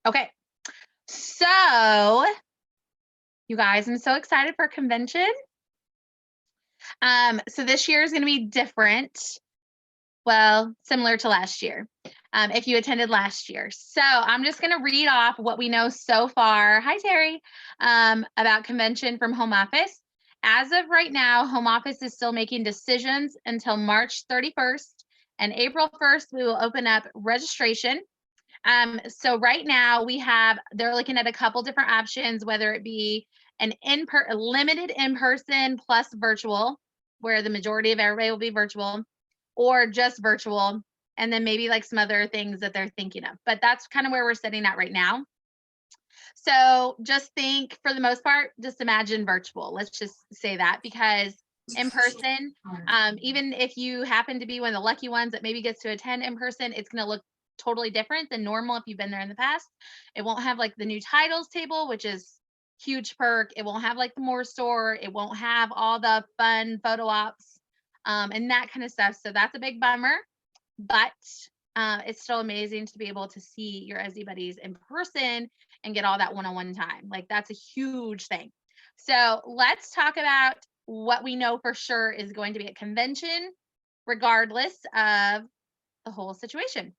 Okay. So, you guys, I'm so excited for convention. So this year is going to be different. Well, similar to last year, if you attended last year. So I'm just going to read off what we know so far. Hi, Terry, about convention from home office. As of right now, home office is still making decisions until March 31st, and April 1st, we will open up registration. So right now they're looking at a couple different options, whether it be a limited in-person plus virtual, where the majority of everybody will be virtual, or just virtual, and then maybe like some other things that they're thinking of. But that's kind of where we're sitting at right now. So just think, for the most part, just imagine virtual. Let's just say that, because in person, even if you happen to be one of the lucky ones that maybe gets to attend in person, it's going to look totally different than normal if you've been there in the past. It won't have like the new titles table, which is huge perk. It won't have like the more store. It won't have all the fun photo ops and that kind of stuff. So that's a big bummer, but it's still amazing to be able to see your SD buddies in person and get all that one-on-one time. Like, that's a huge thing. So let's talk about what we know for sure is going to be at convention, regardless of the whole situation.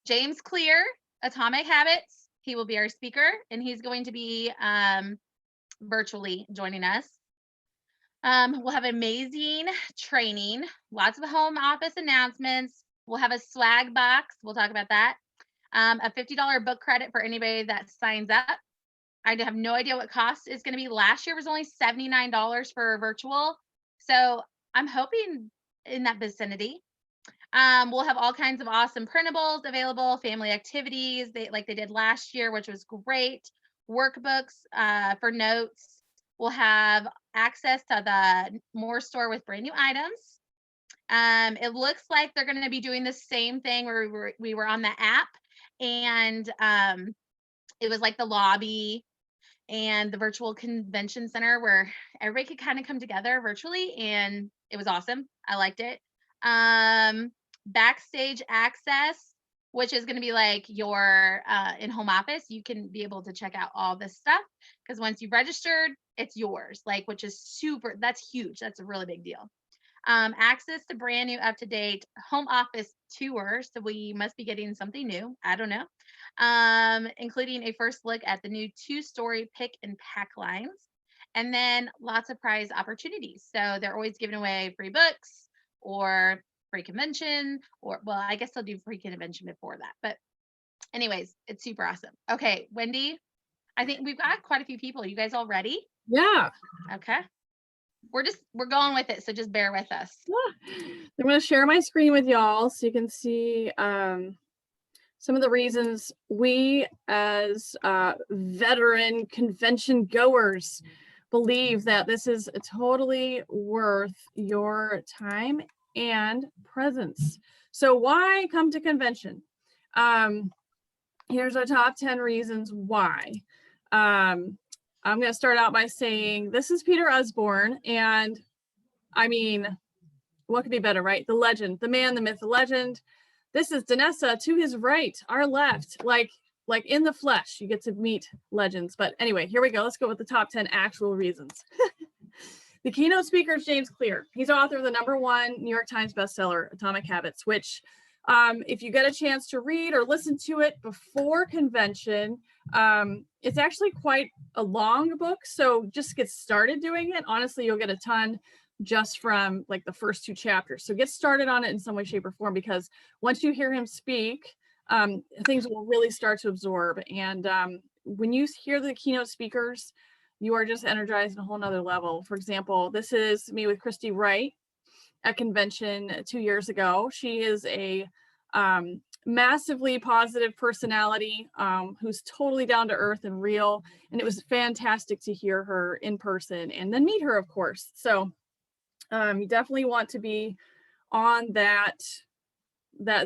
James Clear, Atomic Habits, he will be our speaker, and he's going to be virtually joining us. We'll have amazing training, lots of home office announcements. We'll have a swag box. We'll talk about that. A $50 book credit for anybody that signs up. I have no idea what cost is going to be. Last year was only $79 for virtual. So I'm hoping in that vicinity. We'll have all kinds of awesome printables available, family activities like they did last year, which was great. Workbooks for notes. We'll have access to the More store with brand new items. It looks like they're going to be doing the same thing where we were on the app, and it was like the lobby and the virtual convention center where everybody could kind of come together virtually, and it was awesome. I liked it. Backstage access, which is going to be like your in-home office. You can be able to check out all this stuff, because once you've registered, it's yours, like, which is that's huge. That's a really big deal. Access to brand new up-to-date home office tours. So we must be getting something new. I don't know. Including a first look at the new 2-story pick and pack lines, and then lots of prize opportunities. So they're always giving away free books or free convention, or, well, I guess they'll do free convention before that. But anyways, it's super awesome. Okay, Wendy, I think we've got quite a few people. You guys all ready? Yeah. Okay. We're going with it, so just bear with us. I'm going to share my screen with y'all so you can see some of the reasons we, as veteran convention goers, believe that this is totally worth your time and presence. So why come to convention? Here's our top 10 reasons why. I'm going to start out by saying this is Peter Usborne, and I mean, what could be better, right? The legend, the man, the myth, the legend. This is Danessa to his right, our left, like in the flesh. You get to meet legends. But anyway, here we go. Let's go with the top 10 actual reasons. The keynote speaker is James Clear. He's author of the #1 New York Times bestseller, Atomic Habits, which if you get a chance to read or listen to it before convention, it's actually quite a long book. So just get started doing it. Honestly, you'll get a ton just from like the first 2 chapters. So get started on it in some way, shape, or form, because once you hear him speak, things will really start to absorb. And when you hear the keynote speakers, you are just energized on a whole nother level. For example, this is me with Christy Wright at convention 2 years ago. She is a massively positive personality who's totally down to earth and real. And it was fantastic to hear her in person and then meet her, of course. So you definitely want to be on that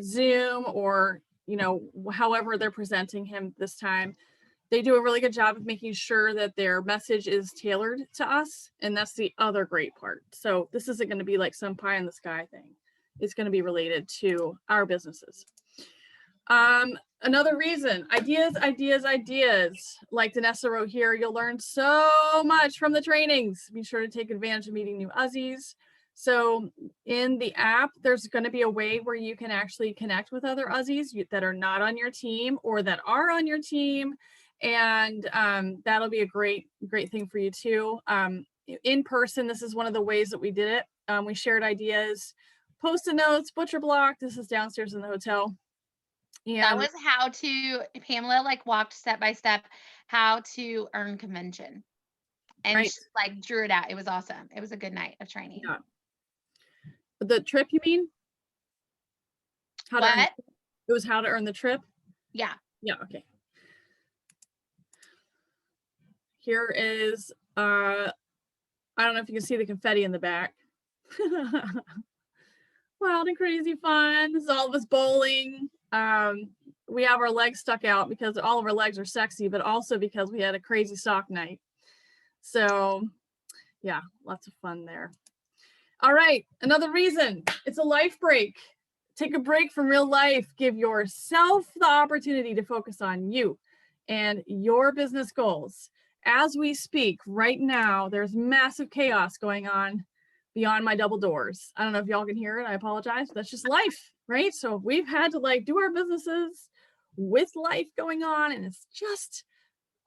Zoom, or, you know, however they're presenting him this time. They do a really good job of making sure that their message is tailored to us. And that's the other great part. So this isn't going to be like some pie in the sky thing. It's going to be related to our businesses. Another reason, ideas. Like Danessa wrote here, you'll learn so much from the trainings. Be sure to take advantage of meeting new Uzzies. So in the app, there's going to be a way where you can actually connect with other Uzzies that are not on your team or that are on your team. And that'll be a great thing for you too. In person, this is one of the ways that we did it. We shared ideas, post-it notes, butcher block. This is downstairs in the hotel. That And was how to, Pamela like walked step by step how to earn convention. And right. she, like drew it out. It was awesome. It was a good night of training. Yeah. The trip, you mean? How to earn, What? it was how to earn the trip? Yeah. Yeah, okay. Here is, I don't know if you can see the confetti in the back. Wild and crazy fun. This is all of us bowling. We have our legs stuck out because all of our legs are sexy, but also because we had a crazy sock night. So yeah, lots of fun there. All right, another reason, it's a life break. Take a break from real life. Give yourself the opportunity to focus on you and your business goals. As we speak right now, there's massive chaos going on beyond my double doors. I don't know if y'all can hear it. I apologize. That's just life, right? So we've had to like do our businesses with life going on, and it's just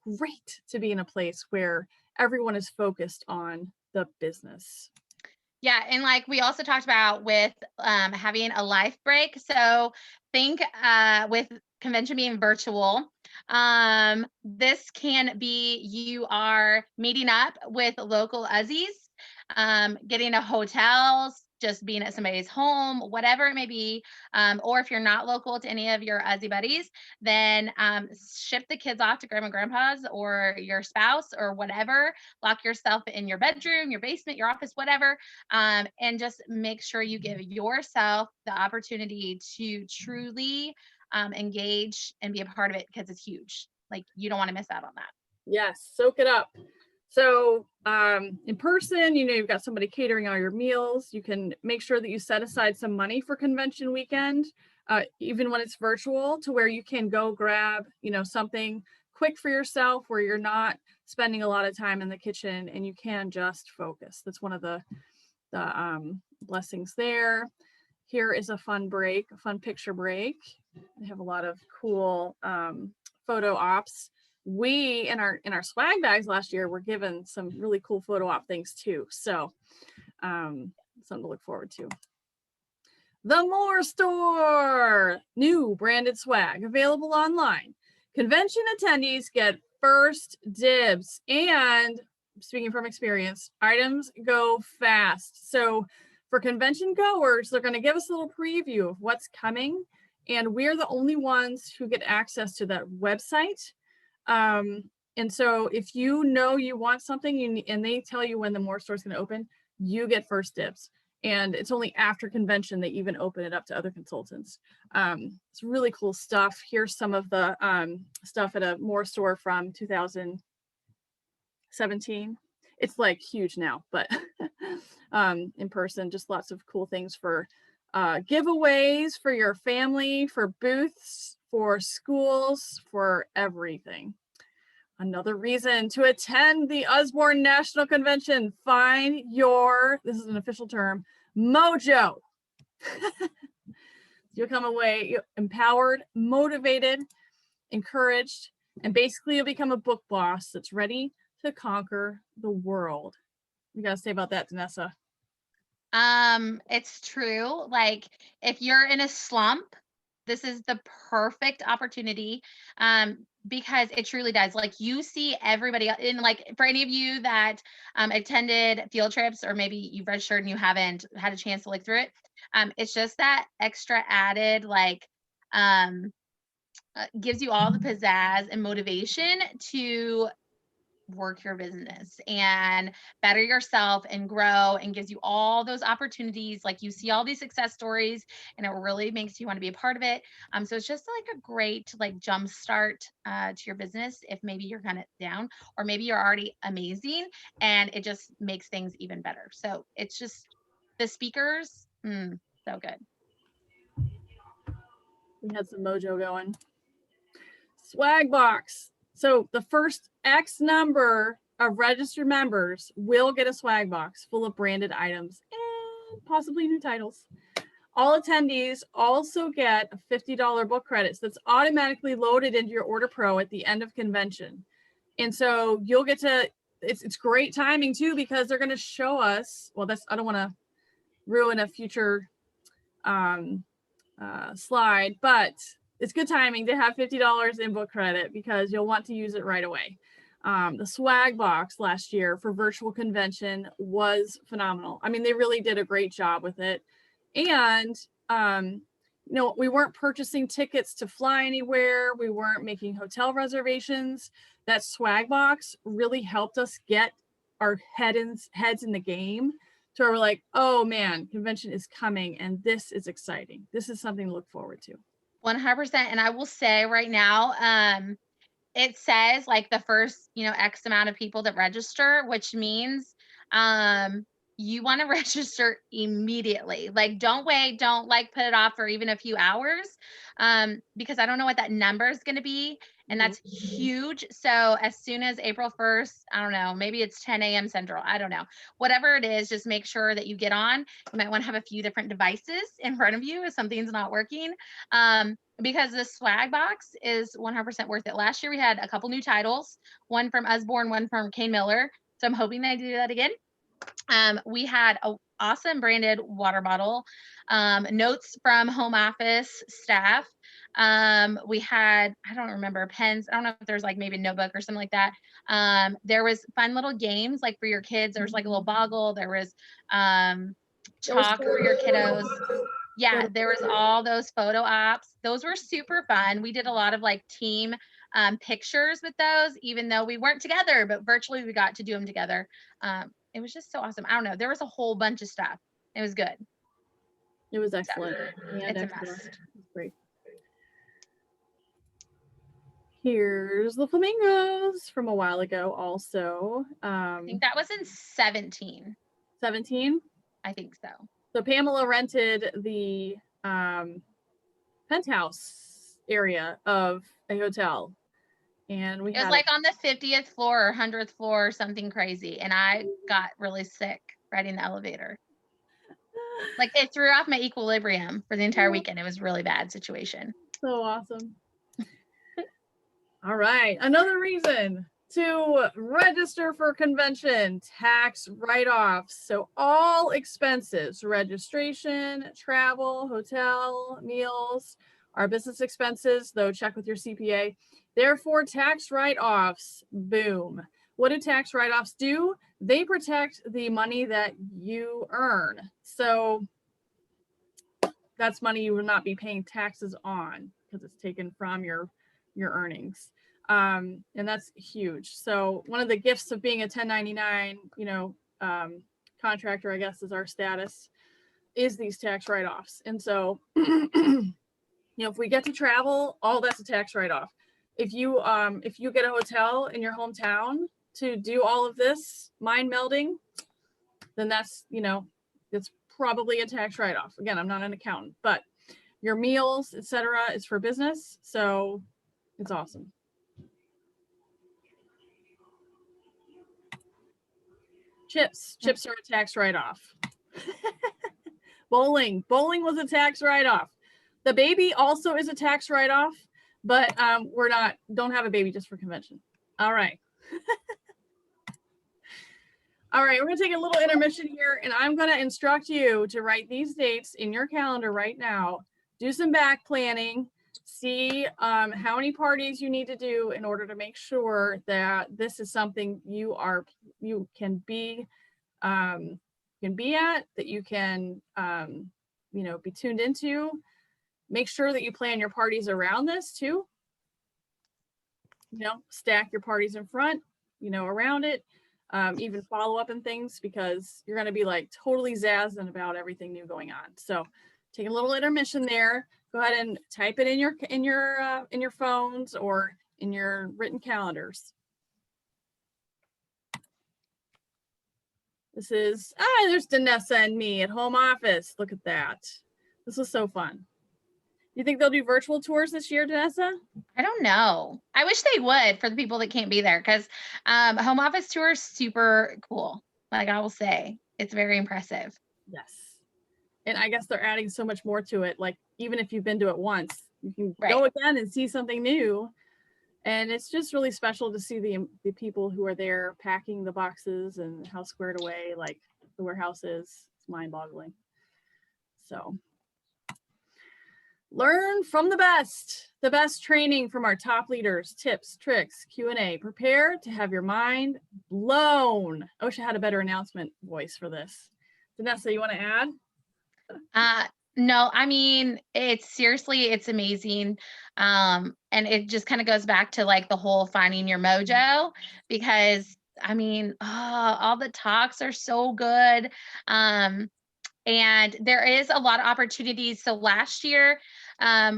great to be in a place where everyone is focused on the business. Yeah, and like we also talked about with having a life break. So think with convention being virtual, this can be you are meeting up with local Uzzies, getting a hotel, just being at somebody's home, whatever it may be. Or if you're not local to any of your Uzzie buddies, then ship the kids off to grandma and grandpa's or your spouse or whatever. Lock yourself in your bedroom, your basement, your office, whatever. And just make sure you give yourself the opportunity to truly engage and be a part of it, because it's huge. Like you don't want to miss out on that. Yes, soak it up. So in person, you know, you've got somebody catering all your meals. You can make sure that you set aside some money for convention weekend, even when it's virtual, to where you can go grab, you know, something quick for yourself where you're not spending a lot of time in the kitchen and you can just focus. That's one of the blessings there. Here is a fun break, a fun picture break. They have a lot of cool photo ops. We in our swag bags last year were given some really cool photo op things too. So something to look forward to. The More Store, new branded swag available online. Convention attendees get first dibs, and speaking from experience, items go fast. So for convention goers, they're going to give us a little preview of what's coming, and we're the only ones who get access to that website. And so if you know you want something and they tell you when the More Store is going to open, you get first dibs. And it's only after convention they even open it up to other consultants. It's really cool stuff. Here's some of the stuff at a More Store from 2017. It's like huge now, but in person, just lots of cool things for giveaways for your family, for booths, for schools, for everything. Another reason to attend the Usborne National Convention. Find your, this is an official term, mojo. You'll come away empowered, motivated, encouraged, and basically you'll become a book boss that's ready to conquer the world. You got to say about that, Danessa? It's true. Like if you're in a slump, this is the perfect opportunity. Because it truly does. Like you see everybody in, like for any of you that attended field trips, or maybe you've registered and you haven't had a chance to look through it. It's just that extra added, like gives you all the pizzazz and motivation to work your business and better yourself and grow, and gives you all those opportunities. Like you see all these success stories and it really makes you want to be a part of it. So it's just like a great like jump start to your business if maybe you're kind of down, or maybe you're already amazing and it just makes things even better. So it's just the speakers, so good. We had some mojo going. Swag box. So the first X number of registered members will get a swag box full of branded items and possibly new titles. All attendees also get a $50 book credits that's automatically loaded into your Order Pro at the end of convention. And so you'll get to, it's great timing too, because they're going to show us, well, I don't want to ruin a future slide, but it's good timing to have $50 in book credit because you'll want to use it right away. The swag box last year for virtual convention was phenomenal. I mean, they really did a great job with it. And, we weren't purchasing tickets to fly anywhere. We weren't making hotel reservations. That swag box really helped us get our heads in the game. So we're like, oh man, convention is coming and this is exciting. This is something to look forward to. 100%. And I will say right now, it says like the first, X amount of people that register, which means you want to register immediately. Like, don't wait, don't like put it off for even a few hours, because I don't know what that number is going to be. And that's huge. So as soon as April 1st, I don't know, maybe it's 10 a.m. Central. I don't know. Whatever it is, just make sure that you get on. You might want to have a few different devices in front of you if something's not working. Because the swag box is 100% worth it. Last year we had a couple new titles, one from Usborne, one from Kane Miller. So I'm hoping they do that again. We had an awesome branded water bottle, notes from home office staff. We had, I don't remember, pens. I don't know if there's like maybe a notebook or something like that. There was fun little games like for your kids. There was like a little boggle. There was chalk for your kiddos. Yeah, there was all those photo ops. Those were super fun. We did a lot of like team pictures with those, even though we weren't together, but virtually we got to do them together. It was just so awesome. I don't know. There was a whole bunch of stuff. It was good. It was excellent. So, it's a must. Great. Here's the Flamingos from a while ago also. I think that was in 17. 17? I think so. So Pamela rented the penthouse area of a hotel. And it was like on the 50th floor or 100th floor or something crazy. And I got really sick riding the elevator. Like it threw off my equilibrium for the entire weekend. It was a really bad situation. So awesome. All right. Another reason to register for convention, tax write-offs. So all expenses, registration, travel, hotel, meals, our business expenses, though check with your CPA. Therefore, tax write-offs, boom. What do tax write-offs do? They protect the money that you earn. So that's money you will not be paying taxes on because it's taken from your earnings. And that's huge. So one of the gifts of being a 1099, contractor, I guess, is our status, is these tax write-offs. And so, if we get to travel, all that's a tax write-off. If you get a hotel in your hometown to do all of this mind melding, then that's, it's probably a tax write-off. Again, I'm not an accountant, but your meals, etc., is for business. So it's awesome. Chips are a tax write-off. Bowling was a tax write-off. The baby also is a tax write-off, but don't have a baby just for convention. All right. All right, we're gonna take a little intermission here and I'm gonna instruct you to write these dates in your calendar right now. Do some back planning, see how many parties you need to do in order to make sure that this is something you can be at, that you can be tuned into. Make sure that you plan your parties around this too. Stack your parties in front, around it. Even follow up and things, because you're going to be like totally zazzing about everything new going on. So take a little intermission there. Go ahead and type it in your phones or in your written calendars. This is, there's Danessa and me at home office. Look at that. This was so fun. You think they'll do virtual tours this year, Danessa? I don't know. I wish they would for the people that can't be there, because home office tour is super cool. Like, I will say, it's very impressive. Yes. And I guess they're adding so much more to it. Like, even if you've been to it once, you can go again and see something new. And it's just really special to see the people who are there packing the boxes and how squared away like the warehouse is. It's mind-boggling. So learn from the best training from our top leaders, tips, tricks, Q&A. Prepare to have your mind blown. I wish I had a better announcement voice for this. Danessa, you want to add? No, I mean, it's amazing. And it just kind of goes back to like the whole finding your mojo, because I mean, all the talks are so good. And there is a lot of opportunities. So last year,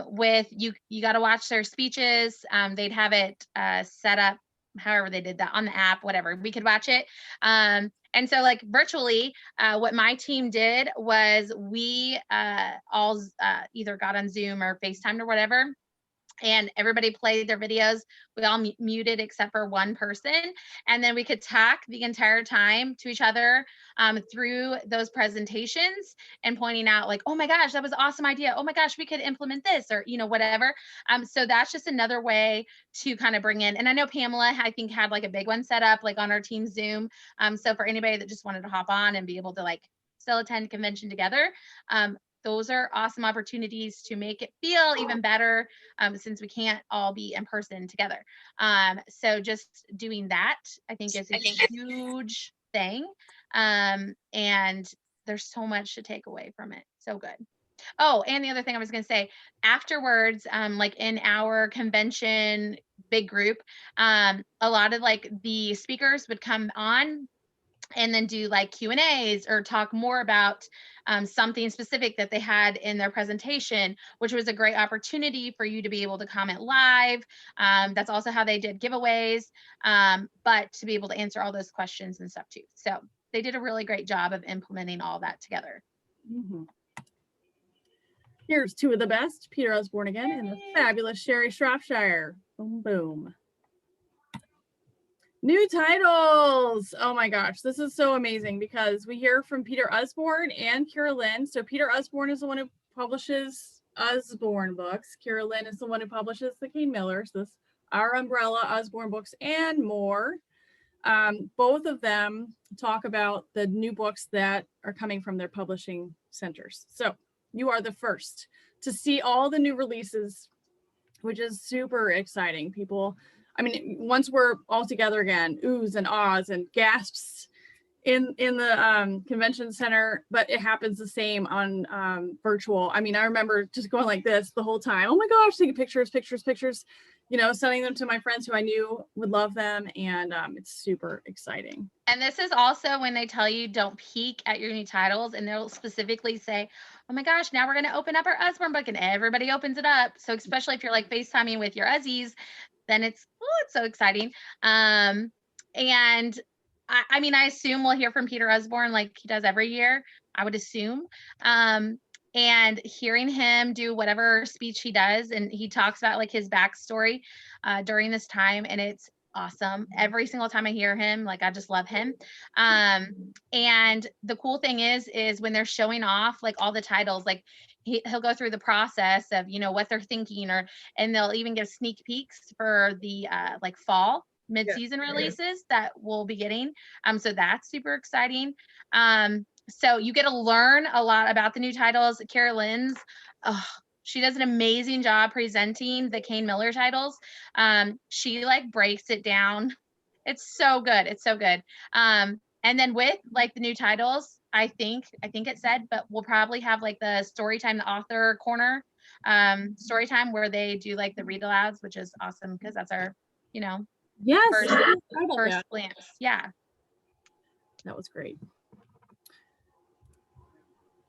with you got to watch their speeches. They'd have it set up however they did that on the app, whatever, we could watch it. And so like virtually, what my team did was we all either got on Zoom or FaceTime or whatever, and everybody played their videos. We all muted except for one person. And then we could talk the entire time to each other through those presentations and pointing out like, oh my gosh, that was an awesome idea. Oh my gosh, we could implement this, or, whatever. So that's just another way to kind of bring in. And I know Pamela, I think, had like a big one set up like on our team Zoom. So for anybody that just wanted to hop on and be able to like still attend convention together, those are awesome opportunities to make it feel even better, since we can't all be in person together. So just doing that, I think, is a huge thing. And there's so much to take away from it. So good. Oh, and the other thing I was going to say, afterwards, like in our convention big group, a lot of like the speakers would come on and then do like Q&As or talk more about something specific that they had in their presentation, which was a great opportunity for you to be able to comment live. That's also how they did giveaways, but to be able to answer all those questions and stuff too. So they did a really great job of implementing all that together. Mm-hmm. Here's two of the best, Peter Osborne again, and the fabulous Sherry Shropshire. Boom, boom. New titles. Oh my gosh, this is so amazing because we hear from Peter Usborne and Kira Lynn. So Peter Usborne is the one who publishes Usborne books. Kira Lynn is the one who publishes the Kane Millers, this Our Umbrella, Usborne books, and more. Both of them talk about the new books that are coming from their publishing centers. So you are the first to see all the new releases, which is super exciting. People, I mean, once we're all together again, oohs and ahs and gasps in the convention center, but it happens the same on virtual. I mean, I remember just going like this the whole time. Oh my gosh, taking pictures, sending them to my friends who I knew would love them. And it's super exciting. And this is also when they tell you don't peek at your new titles, and they'll specifically say, oh my gosh, now we're going to open up our Usborne book, and everybody opens it up. So especially if you're like FaceTiming with your Uzzies, then it's so exciting. And I mean, I assume we'll hear from Peter Usborne like he does every year, I would assume. And hearing him do whatever speech he does, and he talks about like his backstory during this time, and it's awesome. Every single time I hear him, like, I just love him. And the cool thing is when they're showing off like all the titles, like he'll go through the process of, what they're thinking, and they'll even give sneak peeks for the like fall mid-season releases that we'll be getting. So that's super exciting. So you get to learn a lot about the new titles. Kara Lynn's, she does an amazing job presenting the Kane Miller titles. She like breaks it down. It's so good. It's so good. And then with like the new titles, I think it said, but we'll probably have like the Storytime, the author corner, Storytime, where they do like the read alouds, which is awesome because that's our, first glance. Yeah. That was great.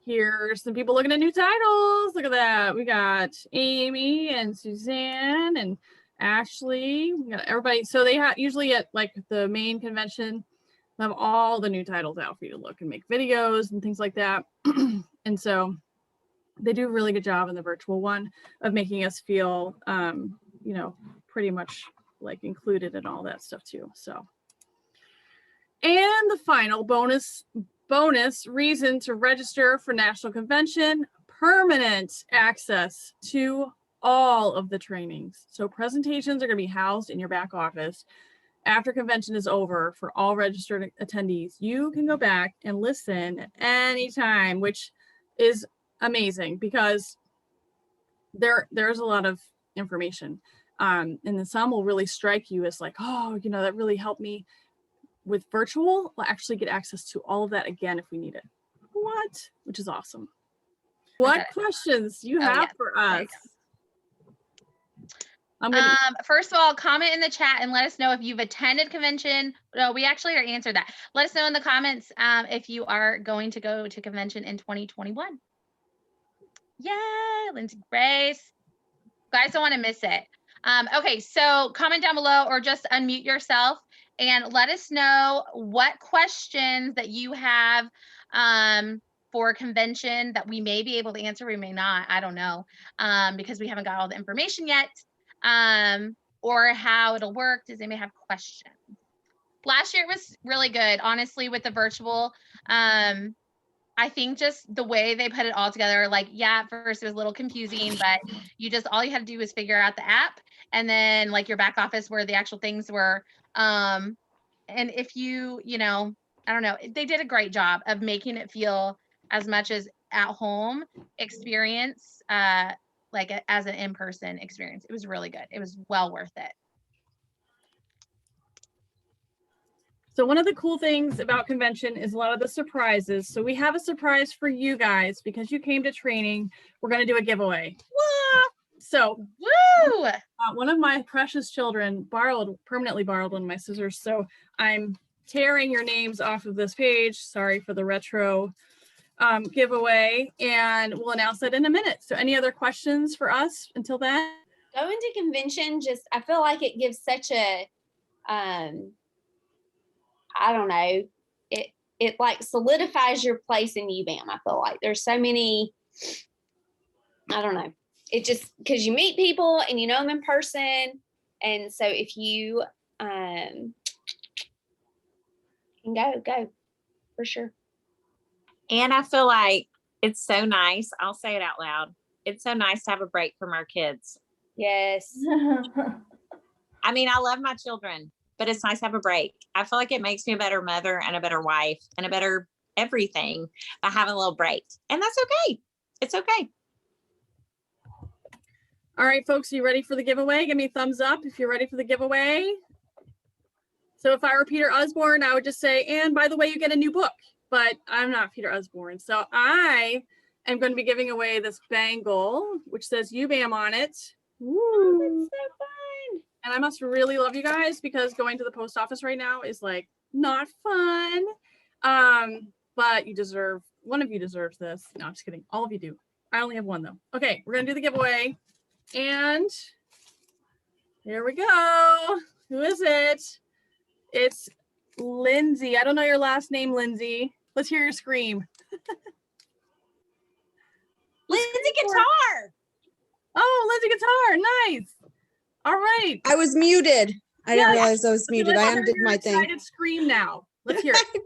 Here's some people looking at new titles. Look at that. We got Amy and Suzanne and Ashley. We got everybody. So they have usually at like the main convention, they have all the new titles out for you to look and make videos and things like that. And so they do a really good job in the virtual one of making us feel, you know, pretty much like included in all that stuff too. So, and the final bonus reason to register for National Convention, permanent access to all of the trainings. So presentations are going to be housed in your back office. After convention is over, for all registered attendees, you can go back and listen anytime, which is amazing because there's a lot of information. And then some will really strike you as like, oh, you know, that really helped me. With virtual, we'll actually get access to all of that again if we need it. What? Which is awesome. What questions do you have for us? First of all, comment in the chat and let us know if you've attended convention. No, we actually already answered that. Let us know in the comments if you are going to go to convention in 2021. Yay, Lindsay Grace. Guys don't want to miss it. Okay, so comment down below or just unmute yourself and let us know what questions that you have for convention that we may be able to answer, we may not, I don't know, because we haven't got all the information yet, or how it'll work. Does anybody have questions? Last year it was really good, honestly, with the virtual. I think just the way they put it all together, like, yeah, at first it was a little confusing, but all you had to do was figure out the app and then like your back office where the actual things were. And if you know, I don't know, they did a great job of making it feel as much as at home experience, like as an in-person experience. It was really good. It was well worth it. So one of the cool things about convention is a lot of the surprises. So we have a surprise for you guys because you came to training. We're going to do a giveaway. So woo! One of my precious children permanently borrowed one of my scissors. So I'm tearing your names off of this page. Sorry for the retro giveaway, and we'll announce that in a minute. So any other questions for us until then? Going to convention, I feel like it gives such a, I don't know, it like solidifies your place in UBAM. I feel like there's so many, I don't know. It just, because you meet people and you know them in person. And so if you can go for sure. And I feel like it's so nice. I'll say it out loud. It's so nice to have a break from our kids. Yes. I mean, I love my children, but it's nice to have a break. I feel like it makes me a better mother and a better wife and a better everything by having a little break. And that's okay. It's okay. All right, folks, are you ready for the giveaway? Give me a thumbs up if you're ready for the giveaway. So if I were Peter Usborne, I would just say, and by the way, you get a new book, but I'm not Peter Usborne. So I am going to be giving away this bangle, which says UBAM on it. Woo. Oh, that's so fun. And I must really love you guys because going to the post office right now is like not fun. But one of you deserves this. No, I'm just kidding. All of you do. I only have one though. Okay, we're going to do the giveaway. And here we go. Who is it? It's Lindsay. I don't know your last name, Lindsay. Let's hear your scream. Lindsay Guitar. Oh, Lindsay Guitar. Nice. All right. I was muted. I didn't realize I was muted. I undid my thing. Excited scream now. Let's hear it.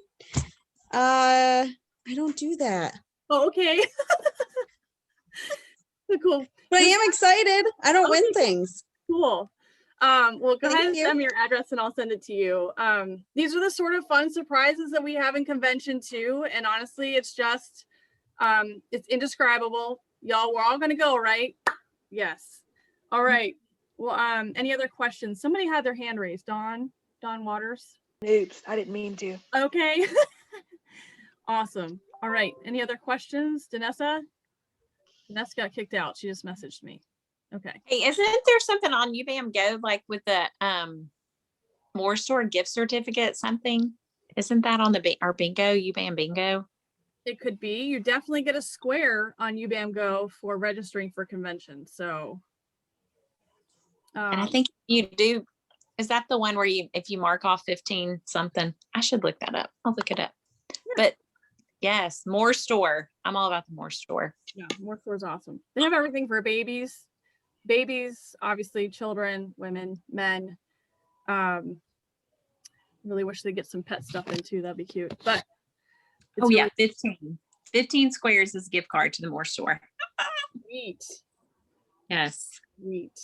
I don't do that. Oh, okay. Cool. But I am excited. I don't win things. Cool. Well, go ahead and you. send me your address and I'll send it to you. These are the sort of fun surprises that we have in convention too. And honestly, it's just, it's indescribable. Y'all, we're all going to go, right? Yes. All right. Well, any other questions? Somebody had their hand raised. Dawn Waters. Oops, I didn't mean to. Okay. Awesome. All right. Any other questions? Danessa got kicked out. She just messaged me. Okay. Hey, isn't there something on UBAM Go, like with the More Store gift certificate, something? Isn't that on our bingo, UBAM bingo? It could be. You definitely get a square on UBAM Go for registering for convention. So. And I think you do. Is that the one where if you mark off 15 something? I should look that up. I'll look it up. Yeah. But Yes, more store. I'm all about the more store. Yeah, more store's awesome. They have everything for babies, obviously children, women, men. Really wish they get some pet stuff in too. That'd be cute. But Oh yeah, 15 squares is a gift card to the more store. Neat. Yes. Neat.